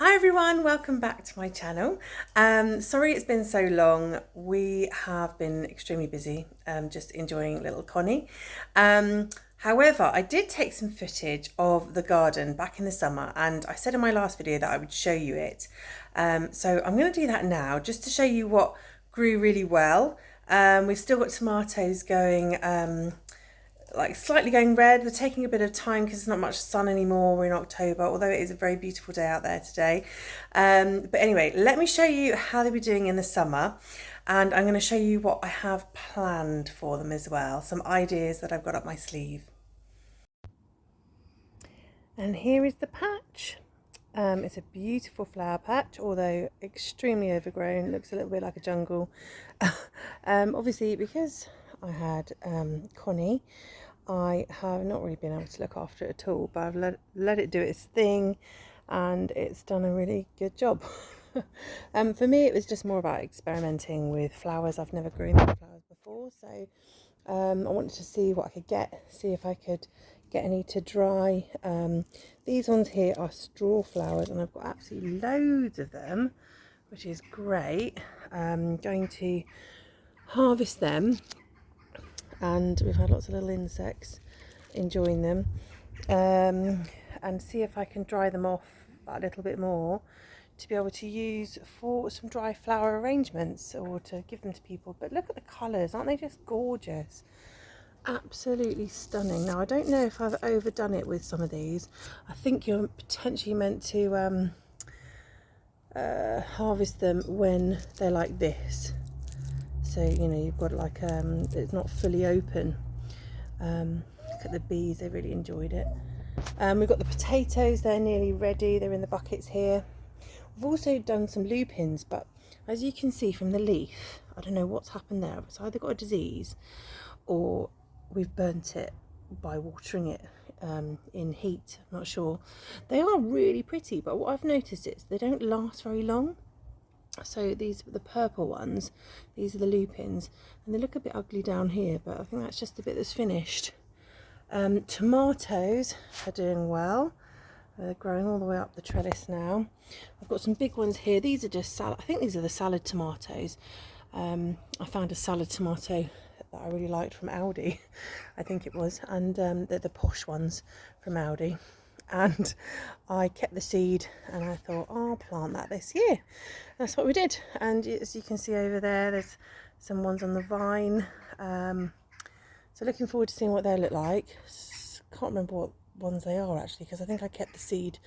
Hi everyone, welcome back to my channel. Sorry it's been so long. We have been extremely busy, just enjoying little Connie. However, I did take some footage of the garden back in the summer, and I said in my last video that I would show you it. So I'm going to do that now just to show you what grew really well. We've still got tomatoes going, like slightly going red. They're taking a bit of time because there's not much sun anymore. We're in October, although it is a very beautiful day out there today. But anyway, let me show you how they were doing in the summer, and I'm going to show you what I have planned for them as well, some ideas that I've got up my sleeve. And here is the patch. It's a beautiful flower patch, although extremely overgrown. Looks a little bit like a jungle. Obviously, because I had Connie, I have not really been able to look after it at all, but I've let it do its thing, and it's done a really good job. For me, it was just more about experimenting with flowers. I've never grown these flowers before, so I wanted to see what I could get, see if I could get any to dry. These ones here are straw flowers, and I've got absolutely loads of them, which is great. I'm going to harvest them, and we've had lots of little insects enjoying them, and see if I can dry them off a little bit more to be able to use for some dry flower arrangements or to give them to people. But look at the colours, aren't they just gorgeous? Absolutely stunning. Now I don't know if I've overdone it with some of these. I think you're potentially meant to harvest them when they're like this, so you know you've got like it's not fully open. Look at the bees, they really enjoyed it. We've got the potatoes, they're nearly ready, they're in the buckets here. We've also done some lupins, but as you can see from the leaf, I don't know what's happened there. It's either got a disease or we've burnt it by watering it in heat. I'm not sure. They are really pretty, but what I've noticed is they don't last very long. So these are the purple ones, these are the lupins, and they look a bit ugly down here, but I think that's just the bit that's finished. Tomatoes are doing well. They're growing all the way up the trellis now. I've got some big ones here. These are just salad. I think these are the salad tomatoes. I found a salad tomato that I really liked from Aldi, I think it was, and they're the posh ones from Aldi. And I kept the seed and I thought, oh, I'll plant that this year. That's what we did. And as you can see over there, there's some ones on the vine. So looking forward to seeing what they look like. Can't remember what ones they are actually, because I think I kept the seed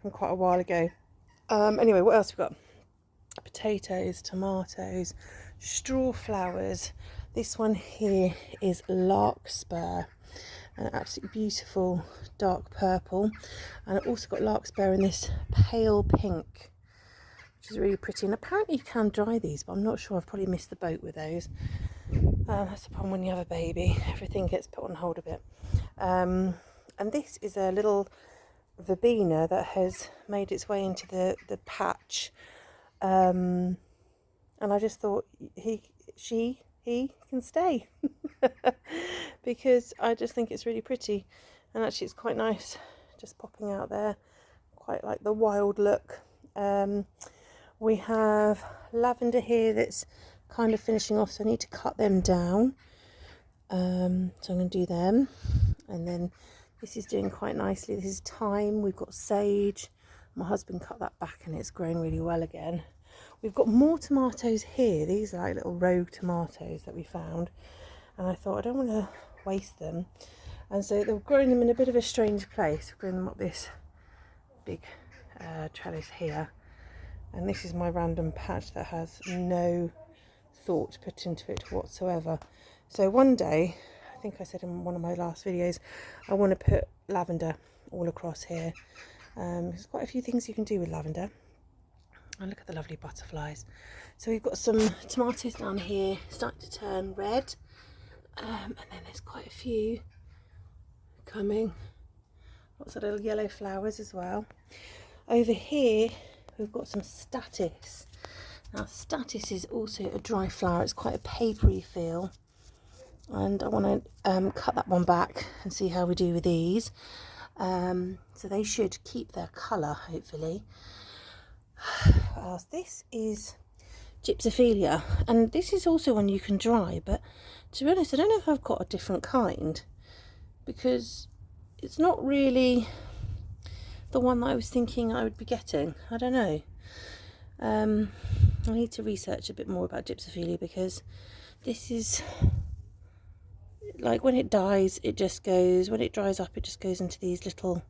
from quite a while ago. Anyway, what else we've got? Potatoes, tomatoes, straw flowers. This one here is larkspur, an absolutely beautiful dark purple, and I've also got larkspur in this pale pink, which is really pretty. And apparently you can dry these, but I'm not sure. I've probably missed the boat with those. That's the problem when you have a baby, everything gets put on hold a bit. And this is a little verbena that has made its way into the patch, and I just thought he can stay because I just think it's really pretty, and actually it's quite nice just popping out there, quite like the wild look. We have lavender here that's kind of finishing off, so I need to cut them down. So I'm going to do them, and then this is doing quite nicely. This is thyme. We've got sage. My husband cut that back and it's grown really well again. We've got more tomatoes here. These are like little rogue tomatoes that we found, and I thought I don't want to waste them, and so they've grown them in a bit of a strange place. We've grown them up this big trellis here, and this is my random patch that has no thought put into it whatsoever. So one day, I think I said in one of my last videos, I want to put lavender all across here. There's quite a few things you can do with lavender. And look at the lovely butterflies. So we've got some tomatoes down here starting to turn red, and then there's quite a few coming. Lots of little yellow flowers as well. Over here we've got some statice. Now statice is also a dry flower. It's quite a papery feel, and I want to cut that one back and see how we do with these. So they should keep their colour, hopefully. What else? This is gypsophilia, and this is also one you can dry, but to be honest I don't know if I've got a different kind, because it's not really the one that I was thinking I would be getting. I don't know. I need to research a bit more about gypsophilia, because this is like when it dies it just goes, when it dries up it just goes into these little,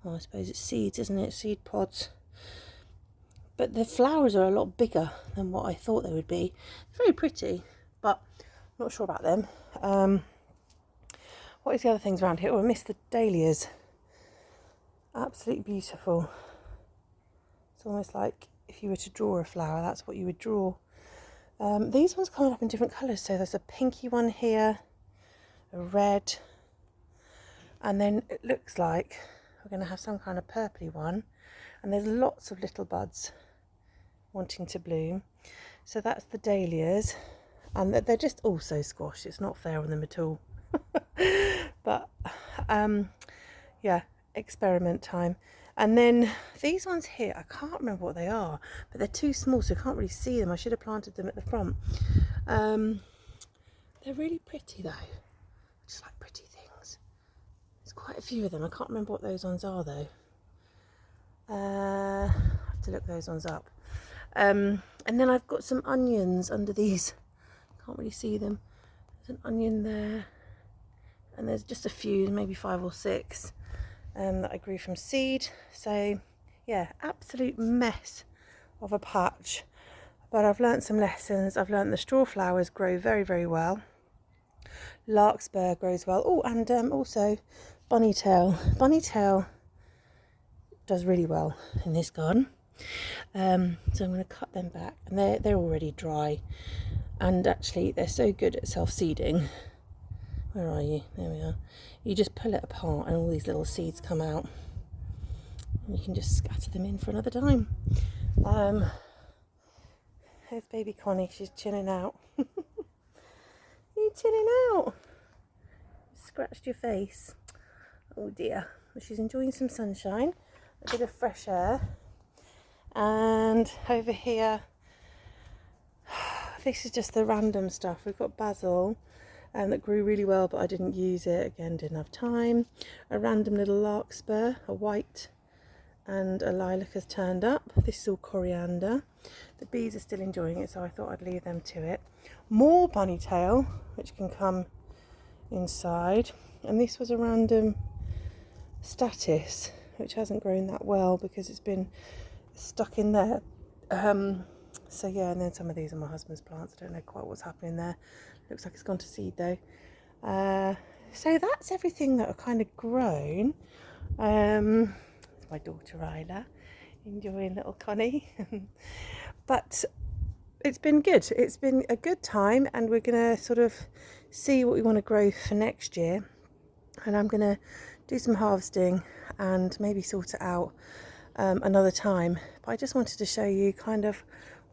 I suppose it's seeds, isn't it, seed pods. But the flowers are a lot bigger than what I thought they would be. Very pretty, but I'm not sure about them. What is the other things around here? Oh, I missed the dahlias. Absolutely beautiful. It's almost like if you were to draw a flower, that's what you would draw. These ones coming up in different colours. So there's a pinky one here, a red, and then it looks like we're going to have some kind of purpley one. And there's lots of little buds wanting to bloom. So that's the dahlias, and they're just also squashed. It's not fair on them at all. But yeah, experiment time. And then these ones here, I can't remember what they are, but they're too small so I can't really see them. I should have planted them at the front. They're really pretty though. I just like pretty things. There's quite a few of them. I can't remember what those ones are though. I have to look those ones up. And then I've got some onions under these. Can't really see them. There's an onion there, and there's just a few, maybe 5 or 6, that I grew from seed. So yeah, absolute mess of a patch, but I've learnt some lessons. I've learnt the straw flowers grow very, very well. Larkspur grows well. Oh, and also bunnytail. Bunnytail does really well in this garden. So I'm going to cut them back, and they're already dry, and actually they're so good at self-seeding. Where are you? There we are. You just pull it apart and all these little seeds come out, and you can just scatter them in for another time. There's baby Connie. She's chilling out. You chilling out? Scratched your face. Oh dear. Well, she's enjoying some sunshine, a bit of fresh air. And over here, this is just the random stuff. We've got basil that grew really well, but I didn't use it. Again, didn't have time. A random little larkspur, a white, and a lilac has turned up. This is all coriander. The bees are still enjoying it, so I thought I'd leave them to it. More bunnytail, which can come inside. And this was a random statice, which hasn't grown that well because it's been stuck in there. So yeah, and then some of these are my husband's plants. I don't know quite what's happening there. Looks like it's gone to seed though. So that's everything that I've kind of grown. It's my daughter Isla enjoying little Connie. But it's been good. It's been a good time, and we're going to sort of see what we want to grow for next year. And I'm going to do some harvesting and maybe sort it out another time. But I just wanted to show you kind of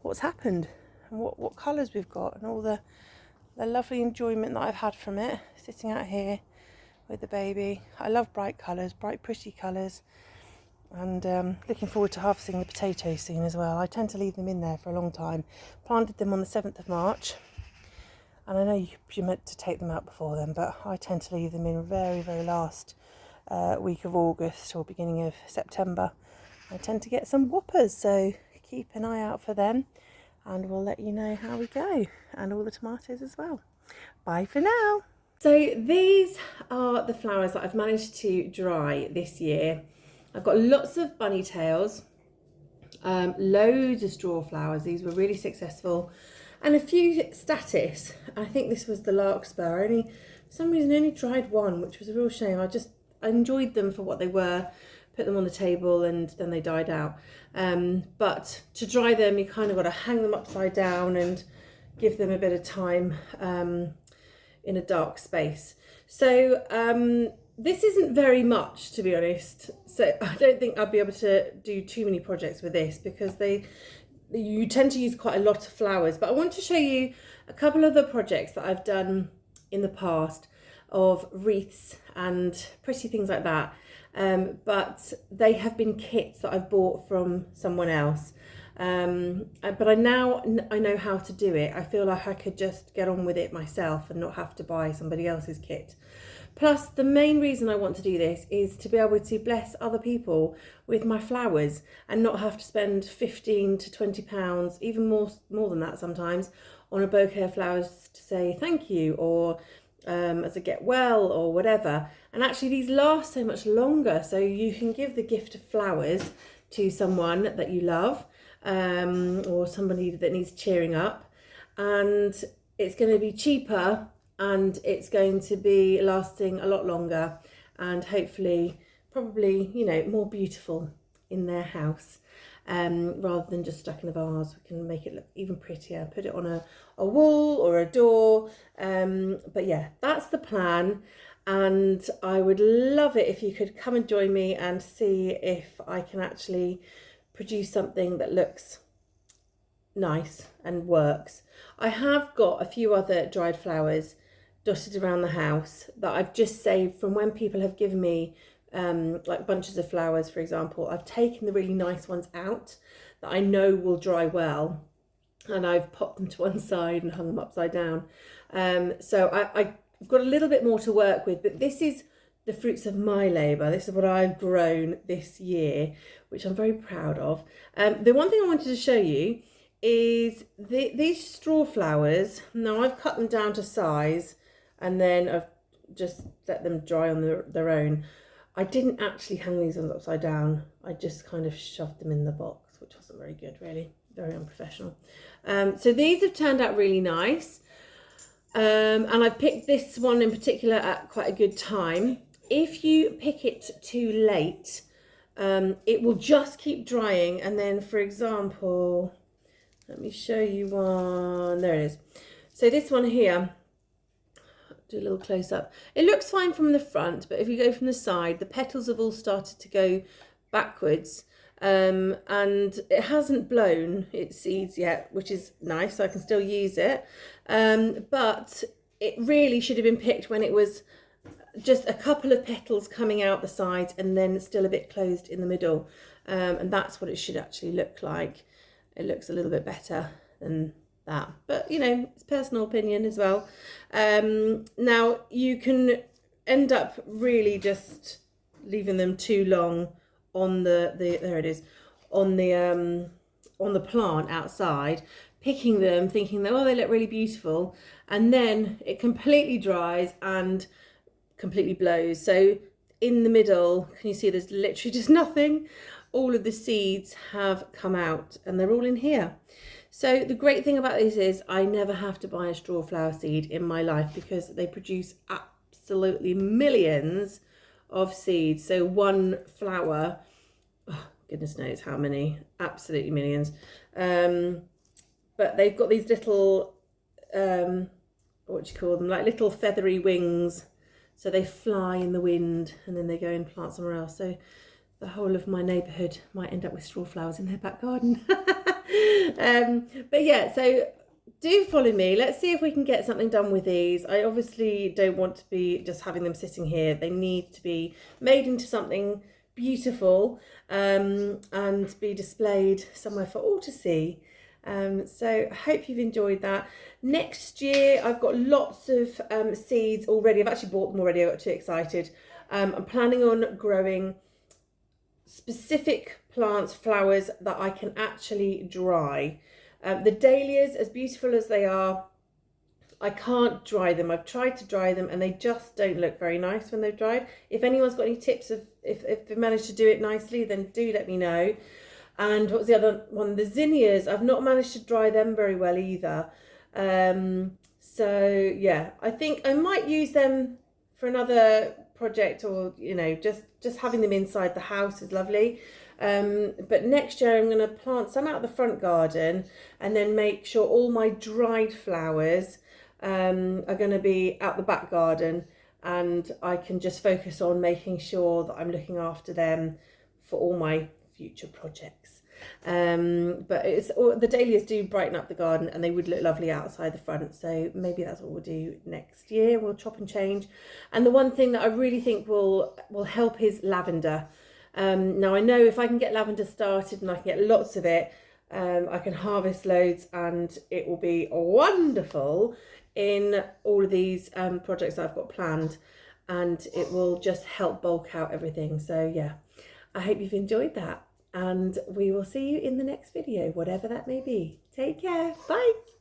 what's happened and what colours we've got, and all the lovely enjoyment that I've had from it, sitting out here with the baby. I love bright colours, bright pretty colours, and looking forward to harvesting the potatoes soon as well. I tend to leave them in there for a long time. Planted them on the 7th of March, and I know you're meant to take them out before then, but I tend to leave them in very, very last week of August or beginning of September. I tend to get some whoppers, so keep an eye out for them, and we'll let you know how we go, and all the tomatoes as well. Bye for now. So these are the flowers that I've managed to dry this year. I've got lots of bunny tails, loads of straw flowers. These were really successful, and a few statice. I think this was the larkspur. For some reason, only dried one, which was a real shame. I enjoyed them for what they were. Put them on the table, and then they died out. But to dry them, you kind of got to hang them upside down and give them a bit of time in a dark space. So this isn't very much, to be honest. So I don't think I'll be able to do too many projects with this, because you tend to use quite a lot of flowers. But I want to show you a couple of the projects that I've done in the past of wreaths and pretty things like that. but they have been kits that I've bought from someone else. But I know how to do it. I feel like I could just get on with it myself and not have to buy somebody else's kit. Plus, the main reason I want to do this is to be able to bless other people with my flowers and not have to spend 15 to 20 pounds, even more than that sometimes, on a bouquet of flowers to say thank you, or as a get well or whatever. And actually these last so much longer, so you can give the gift of flowers to someone that you love, or somebody that needs cheering up, and it's going to be cheaper and it's going to be lasting a lot longer, and hopefully probably, you know, more beautiful in their house, rather than just stuck in a vase. We can make it look even prettier, put it on a wall or a door. But yeah, that's the plan, and I would love it if you could come and join me and see if I can actually produce something that looks nice and works. I have got a few other dried flowers dotted around the house that I've just saved from when people have given me like bunches of flowers, for example. I've taken the really nice ones out that I know will dry well, and I've popped them to one side and hung them upside down. So I've got a little bit more to work with, but this is the fruits of my labour. This is what I've grown this year, which I'm very proud of. The one thing I wanted to show you is these straw flowers. Now I've cut them down to size, and then I've just let them dry on their own. I didn't actually hang these ones upside down. I just kind of shoved them in the box, which wasn't very good, really. Very unprofessional. So these have turned out really nice. And I've picked this one in particular at quite a good time. If you pick it too late, it will just keep drying. And then, for example, let me show you one. There it is. So this one here, do a little close up. It looks fine from the front, but if you go from the side, the petals have all started to go backwards, and it hasn't blown its seeds yet, which is nice, so I can still use it. But it really should have been picked when it was just a couple of petals coming out the sides and then still a bit closed in the middle. And that's what it should actually look like. It looks a little bit better than that, but you know, it's personal opinion as well. Now you can end up really just leaving them too long on the there it is, on the plant outside, picking them thinking that, oh, they look really beautiful, and then it completely dries and completely blows. So in the middle, can you see there's literally just nothing? All of the seeds have come out and they're all in here. So the great thing about this is I never have to buy a straw flower seed in my life, because they produce absolutely millions of seeds. So one flower, oh, goodness knows how many, absolutely millions. But they've got these little, what do you call them, like little feathery wings. So they fly in the wind and then they go and plant somewhere else. So the whole of my neighbourhood might end up with straw flowers in their back garden. But yeah, so do follow me. Let's see if we can get something done with these. I obviously don't want to be just having them sitting here. They need to be made into something beautiful, and be displayed somewhere for all to see. So I hope you've enjoyed that. Next year I've got lots of seeds already. I've actually bought them already. I got too excited. I'm planning on growing specific plants, flowers that I can actually dry. The dahlias, as beautiful as they are, I can't dry them. I've tried to dry them and they just don't look very nice when they've dried. If anyone's got any tips of if they managed to do it nicely, then do let me know. And what was the other one? The zinnias, I've not managed to dry them very well either. So yeah, I think I might use them for another project, or you know, just having them inside the house is lovely. But next year I'm going to plant some out the front garden, and then make sure all my dried flowers are going to be out the back garden, and I can just focus on making sure that I'm looking after them for all my future projects. But the dahlias do brighten up the garden, and they would look lovely outside the front, so maybe that's what we'll do next year. We'll chop and change. And the one thing that I really think will help is lavender. Now I know if I can get lavender started and I can get lots of it, I can harvest loads, and it will be wonderful in all of these projects that I've got planned, and it will just help bulk out everything. So yeah, I hope you've enjoyed that, and we will see you in the next video, whatever that may be. Take care. Bye.